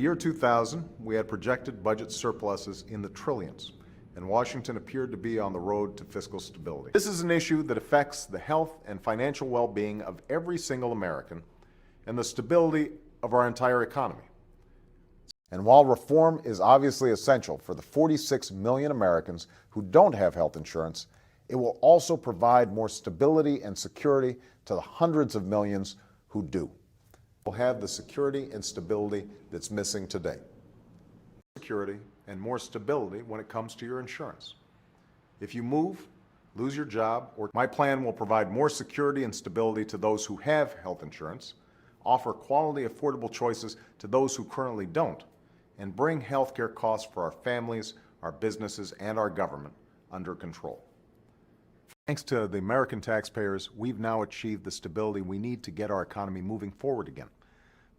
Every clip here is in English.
year 2000, we had projected budget surpluses in the trillions, and Washington appeared to be on the road to fiscal stability. This is an issue that affects the health and financial well-being of every single American and the stability of our entire economy. And while reform is obviously essential for the 46 million Americans who don't have health insurance, it will also provide more stability and security to the hundreds of millions who do. We'll have the security and stability that's missing today. Security and more stability when it comes to your insurance. If you move, lose your job, or my plan will provide more security and stability to those who have health insurance, offer quality, affordable choices to those who currently don't, and bring health care costs for our families, our businesses, and our government under control. Thanks to the American taxpayers, we've now achieved the stability we need to get our economy moving forward again.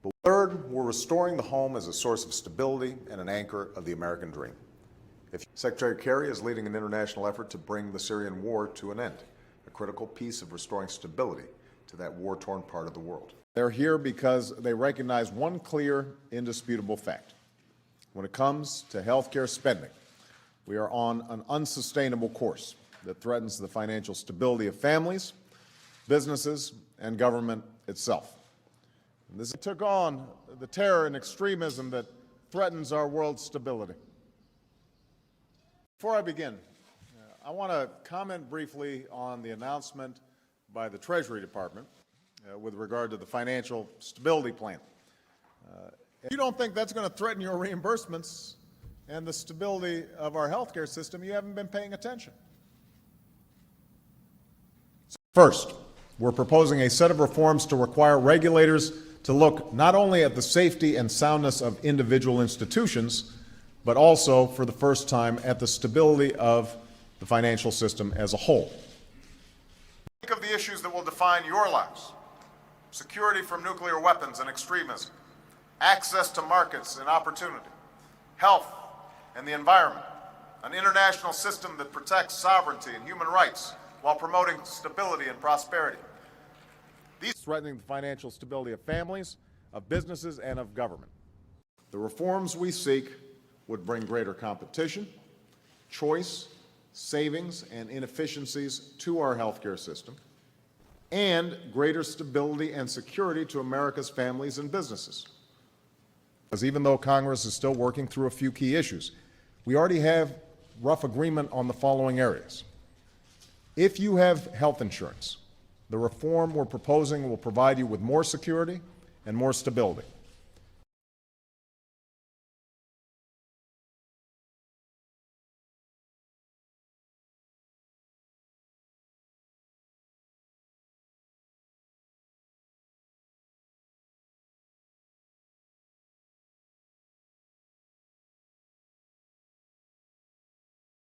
But third, we're restoring the home as a source of stability and an anchor of the American dream. Secretary Kerry is leading an international effort to bring the Syrian war to an end, a critical piece of restoring stability to that war-torn part of the world. They're here because they recognize one clear, indisputable fact. When it comes to health care spending, we are on an unsustainable course that threatens the financial stability of families, businesses, and government itself. And this took on the terror and extremism that threatens our world's stability. Before I begin, I want to comment briefly on the announcement by the Treasury Department with regard to the financial stability plan. If you don't think that's going to threaten your reimbursements and the stability of our health care system, you haven't been paying attention. First, we're proposing a set of reforms to require regulators to look not only at the safety and soundness of individual institutions, but also, for the first time, at the stability of the financial system as a whole. Think of the issues that will define your lives: security from nuclear weapons and extremism, access to markets and opportunity, health and the environment, an international system that protects sovereignty and human rights while promoting stability and prosperity. These threatening the financial stability of families, of businesses, and of government. The reforms we seek would bring greater competition, choice, savings, and inefficiencies to our healthcare system, and greater stability and security to America's families and businesses. Because even though Congress is still working through a few key issues, we already have rough agreement on the following areas. If you have health insurance, the reform we're proposing will provide you with more security and more stability.